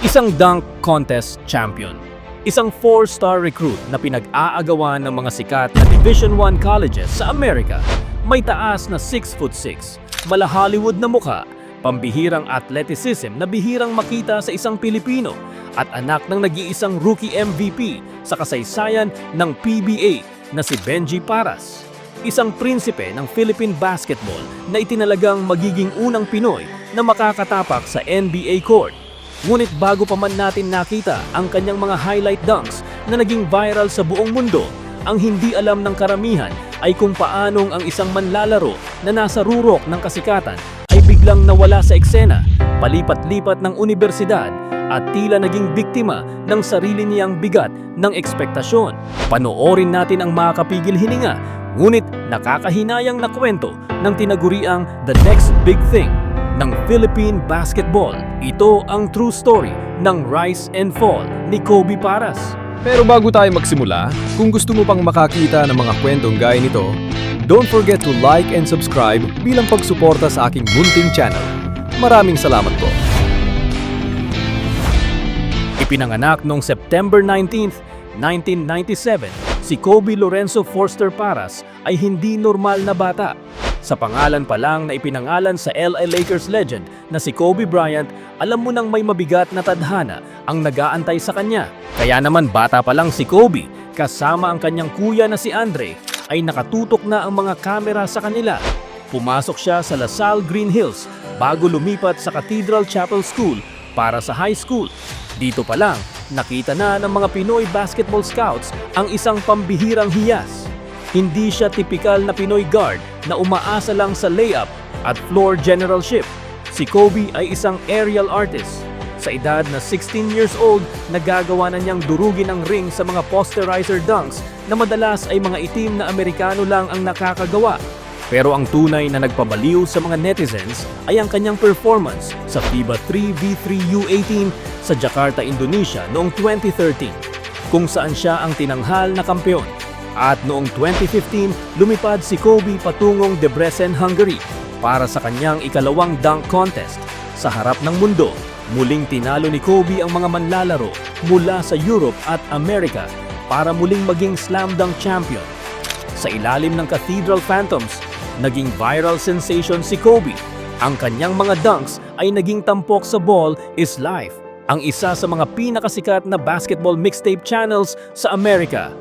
Isang dunk contest champion. Isang 4-star recruit na pinag-aagawan ng mga sikat na Division I colleges sa Amerika. May taas na 6'6", mala Hollywood na mukha, pambihirang athleticism na bihirang makita sa isang Pilipino, at anak ng nag-iisang rookie MVP sa kasaysayan ng PBA na si Benji Paras. Isang prinsipe ng Philippine basketball na itinalagang magiging unang Pinoy na makakatapak sa NBA court. Ngunit bago pa man natin nakita ang kanyang mga highlight dunks na naging viral sa buong mundo, ang hindi alam ng karamihan ay kung paanong ang isang manlalaro na nasa rurok ng kasikatan ay biglang nawala sa eksena, palipat-lipat ng unibersidad at tila naging biktima ng sarili niyang bigat ng ekspektasyon. Panoorin natin ang makakapigil hininga, ngunit nakakahinayang na kwento ng tinaguriang The Next Big Thing ng Philippine basketball. Ito ang true story ng rise and fall ni Kobe Paras. Pero bago tayo magsimula, kung gusto mo pang makakita ng mga kwentong gaya nito, don't forget to like and subscribe bilang pagsuporta sa aking munting channel. Maraming salamat po. Ipinanganak noong September 19, 1997, si Kobe Lorenzo Forster Paras ay hindi normal na bata. Sa pangalan pa lang na ipinangalan sa LA Lakers legend na si Kobe Bryant, alam mo nang may mabigat na tadhana ang nag-aantay sa kanya. Kaya naman bata pa lang si Kobe, kasama ang kanyang kuya na si Andre, ay nakatutok na ang mga kamera sa kanila. Pumasok siya sa LaSalle Green Hills bago lumipat sa Cathedral Chapel School para sa high school. Dito pa lang, nakita na ng mga Pinoy basketball scouts ang isang pambihirang hiyas. Hindi siya tipikal na Pinoy guard na umaasa lang sa layup at floor generalship. Si Kobe ay isang aerial artist. Sa edad na 16 years old, nagagawa na niyang durugin ang ring sa mga posterizer dunks na madalas ay mga itim na Amerikano lang ang nakakagawa. Pero ang tunay na nagpabaliw sa mga netizens ay ang kanyang performance sa FIBA 3v3 U18 sa Jakarta, Indonesia noong 2013, kung saan siya ang tinanghal na kampeon. At noong 2015, lumipad si Kobe patungong Debrecen, Hungary para sa kanyang ikalawang dunk contest. Sa harap ng mundo, muling tinalo ni Kobe ang mga manlalaro mula sa Europe at Amerika para muling maging slam dunk champion. Sa ilalim ng Cathedral Phantoms, naging viral sensation si Kobe. Ang kanyang mga dunks ay naging tampok sa Ball is Life, ang isa sa mga pinakasikat na basketball mixtape channels sa Amerika.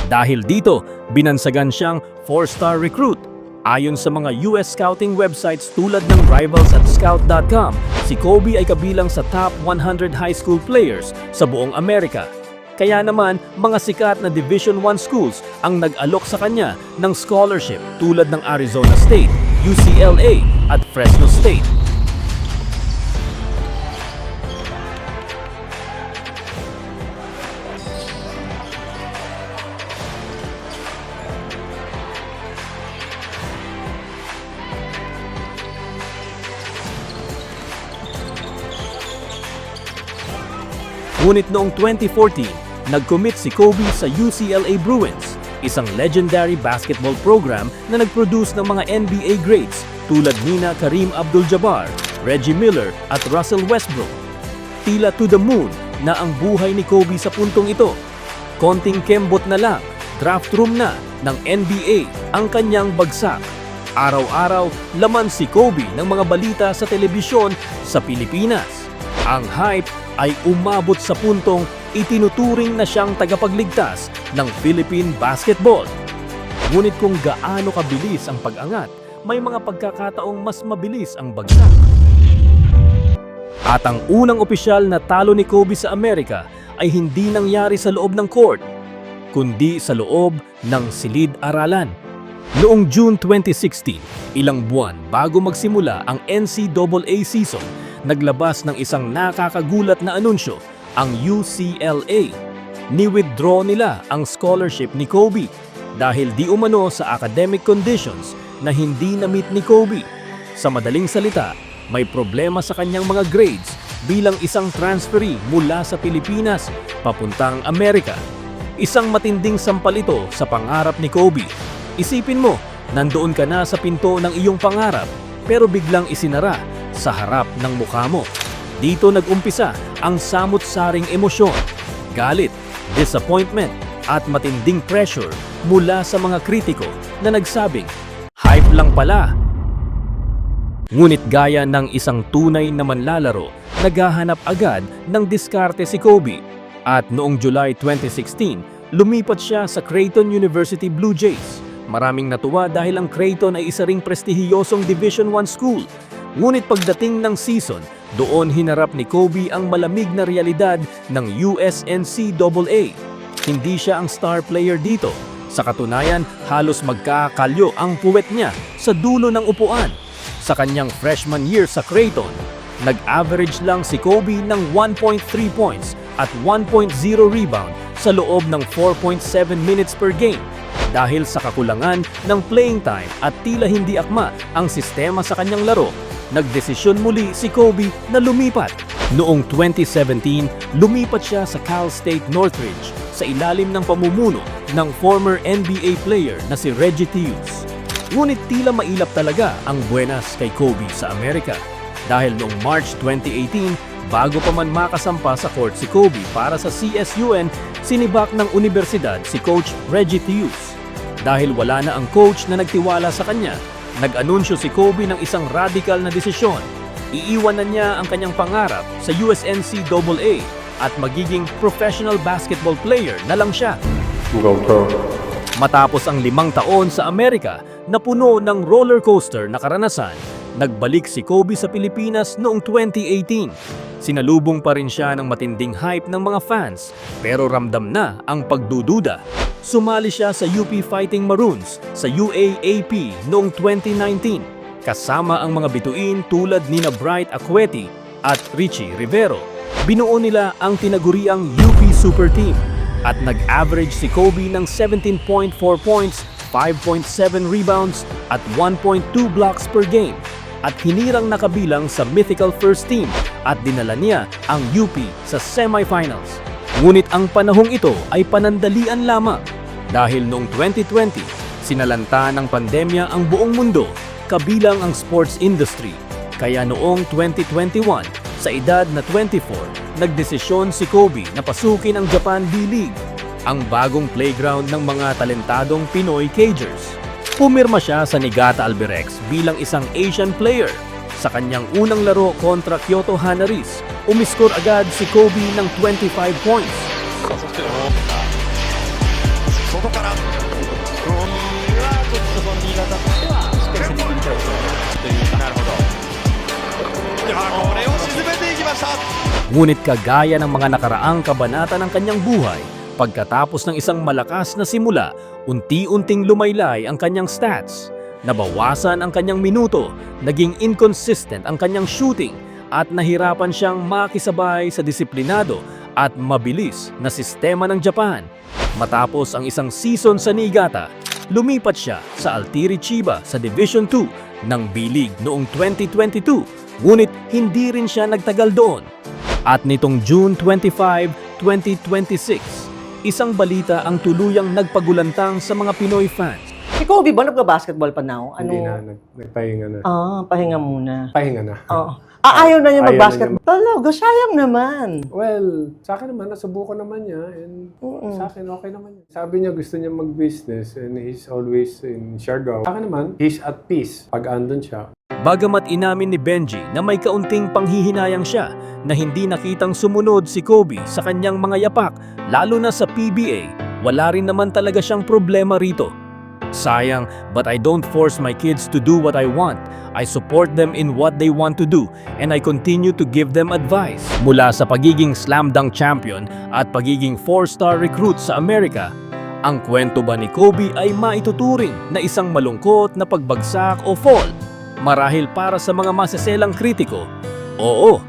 Dahil dito, binansagan siyang 4-star recruit. Ayon sa mga US scouting websites tulad ng Rivals at Scout.com, si Kobe ay kabilang sa top 100 high school players sa buong Amerika. Kaya naman, mga sikat na Division I schools ang nag-alok sa kanya ng scholarship tulad ng Arizona State, UCLA at Fresno State. Ngunit noong 2014, nag-commit si Kobe sa UCLA Bruins, isang legendary basketball program na nag-produce ng mga NBA greats tulad nina Kareem Abdul-Jabbar, Reggie Miller at Russell Westbrook. Tila to the moon na ang buhay ni Kobe sa puntong ito. Konting kembot na lang, draft room na ng NBA ang kanyang bagsak. Araw-araw, laman si Kobe ng mga balita sa telebisyon sa Pilipinas. Ang hype ay umabot sa puntong itinuturing na siyang tagapagligtas ng Philippine basketball. Ngunit kung gaano kabilis ang pag-angat, may mga pagkakataong mas mabilis ang bagsak. At ang unang opisyal na talo ni Kobe sa Amerika ay hindi nangyari sa loob ng court, kundi sa loob ng silid-aralan. Noong June 2016, ilang buwan bago magsimula ang NCAA season, naglabas ng isang nakakagulat na anunsyo ang UCLA. Ni-withdraw nila ang scholarship ni Kobe dahil di umano sa academic conditions na hindi na-meet ni Kobe. Sa madaling salita, may problema sa kanyang mga grades bilang isang transferee mula sa Pilipinas papuntang Amerika. Isang matinding sampal ito sa pangarap ni Kobe. Isipin mo, nandoon ka na sa pinto ng iyong pangarap pero biglang isinara sa harap ng mukha mo. Dito nag-umpisa ang samut-saring emosyon, galit, disappointment, at matinding pressure mula sa mga kritiko na nagsabing, hype lang pala. Ngunit gaya ng isang tunay na manlalaro, naghahanap agad ng diskarte si Kobe. At noong July 2016, lumipat siya sa Creighton University Blue Jays. Maraming natuwa dahil ang Creighton ay isa ring prestihiyosong Division I school. Ngunit pagdating ng season, doon hinarap ni Kobe ang malamig na realidad ng USNCAA. Hindi siya ang star player dito. Sa katunayan, halos magkakalyo ang puwet niya sa dulo ng upuan. Sa kanyang freshman year sa Creighton, nag-average lang si Kobe ng 1.3 points at 1.0 rebound sa loob ng 4.7 minutes per game. Dahil sa kakulangan ng playing time at tila hindi akma ang sistema sa kanyang laro, nagdesisyon muli si Kobe na lumipat. Noong 2017, lumipat siya sa Cal State Northridge sa ilalim ng pamumuno ng former NBA player na si Reggie Theus. Ngunit tila mailap talaga ang buenas kay Kobe sa Amerika. Dahil noong March 2018, bago pa man makasampa sa court si Kobe para sa CSUN, sinibak ng universidad si Coach Reggie Theus. Dahil wala na ang coach na nagtiwala sa kanya, nag-anunsyo si Kobe ng isang radical na desisyon. Iiwanan niya ang kanyang pangarap sa USNCAA at magiging professional basketball player na lang siya. Go pro. Matapos ang 5 taon sa Amerika na puno ng roller coaster na karanasan, nagbalik si Kobe sa Pilipinas noong 2018. Sinalubong pa rin siya ng matinding hype ng mga fans, pero ramdam na ang pagdududa. Sumali siya sa UP Fighting Maroons sa UAAP noong 2019, kasama ang mga bituin tulad nina Bright Acueti at Richie Rivero. Binuo nila ang tinaguriang UP Super Team at nag-average si Kobe ng 17.4 points, 5.7 rebounds at 1.2 blocks per game at hinirang nakabilang sa mythical first team at dinala niya ang UP sa semifinals. Ngunit ang panahong ito ay panandalian lamang dahil noong 2020, sinalanta ng pandemya ang buong mundo kabilang ang sports industry. Kaya noong 2021, sa edad na 24, nagdesisyon si Kobe na pasukin ang Japan B-League, ang bagong playground ng mga talentadong Pinoy Cagers. Pumirma siya sa Niigata Albirex bilang isang Asian player. Sa kanyang unang laro kontra Kyoto Hanaris, umiskor agad si Kobe ng 25 points. 外からちょっとその新潟としてはしっかり攻めてみたいというか。なるほど。これを沈めていきました。 Ngunit kagaya ng mga nakaraang kabanata ng kanyang buhay, pagkatapos ng isang malakas na simula, unti-unting lumaylay ang kanyang stats. Nabawasan ang kanyang minuto, naging inconsistent ang kanyang shooting, at nahirapan siyang makisabay sa disiplinado at mabilis na sistema ng Japan. Matapos ang isang season sa Niigata, lumipat siya sa Altieri Chiba sa Division II ng B-League noong 2022, ngunit hindi rin siya nagtagal doon. At nitong June 25, 2026, isang balita ang tuluyang nagpagulantang sa mga Pinoy fans. Si Kobe ba nagba-basketball pa now? Hindi na, nagpahinga na. Pahinga muna. Pahinga na. Oo. Ayaw na niya Ayaw mag-basketball. Talaga, sayang naman. Well, sa akin naman, nasubukan naman niya. And sa akin, okay naman yun. Sabi niya gusto niya mag-business and he's always in Siargao. Sa akin naman, he's at peace pag andun siya. Bagamat inamin ni Benji na may kaunting panghihinayang siya na hindi nakitang sumunod si Kobe sa kanyang mga yapak, lalo na sa PBA, wala rin naman talaga siyang problema rito. Sayang, but I don't force my kids to do what I want. I support them in what they want to do and I continue to give them advice. Mula sa pagiging slam dunk champion at pagiging 4-star recruit sa Amerika, ang kwento ba ni Kobe ay maituturing na isang malungkot na pagbagsak o fall? Marahil para sa mga maseselang kritiko, oo.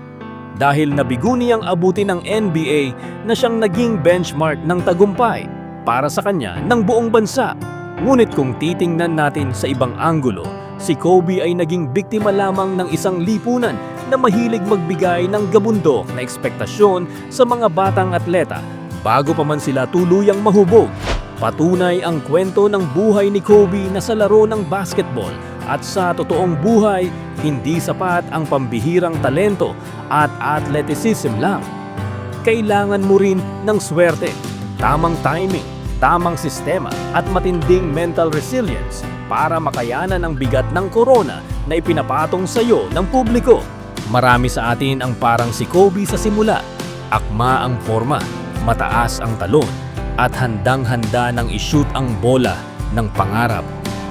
Dahil nabigo niyang abutin ng NBA na siyang naging benchmark ng tagumpay para sa kanya ng buong bansa. Ngunit kung titingnan natin sa ibang anggulo, si Kobe ay naging biktima lamang ng isang lipunan na mahilig magbigay ng gabundok na ekspektasyon sa mga batang atleta bago pa man sila tuluyang mahubog. Patunay ang kwento ng buhay ni Kobe na sa laro ng basketball at sa totoong buhay, hindi sapat ang pambihirang talento at athleticism lang. kailangan mo rin ng swerte, tamang timing, tamang sistema at matinding mental resilience para makayanan ang bigat ng corona na ipinapatong sa iyo ng publiko. Marami sa atin ang parang si Kobe sa simula. Akma ang forma, mataas ang talon, at handang-handa ng ishoot ang bola ng pangarap.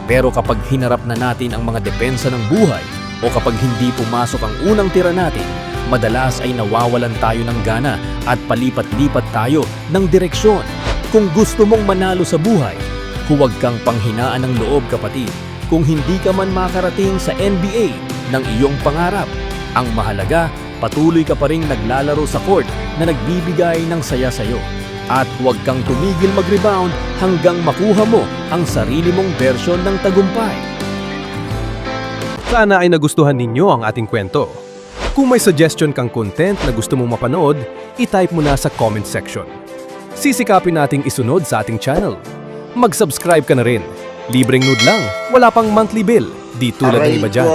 Pero kapag hinarap na natin ang mga depensa ng buhay o kapag hindi pumasok ang unang tira natin, madalas ay nawawalan tayo ng gana at palipat-lipat tayo ng direksyon. Kung gusto mong manalo sa buhay, huwag kang panghinaan ng loob, kapatid. Kung hindi ka man makarating sa NBA ng iyong pangarap, ang mahalaga, patuloy ka pa ring naglalaro sa court na nagbibigay ng saya sa'yo. At huwag kang tumigil mag-rebound hanggang makuha mo ang sarili mong bersyon ng tagumpay. Sana ay nagustuhan ninyo ang ating kwento. Kung may suggestion kang content na gusto mong mapanood, i-type mo na sa comment section. Sisikapin nating isunod sa ating channel. Mag-subscribe ka na rin. Libreng nude lang, wala pang monthly bill, di tulad ng iba dyan.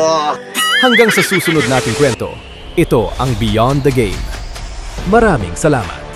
Hanggang sa susunod nating kwento, ito ang Beyond the Game. Maraming salamat.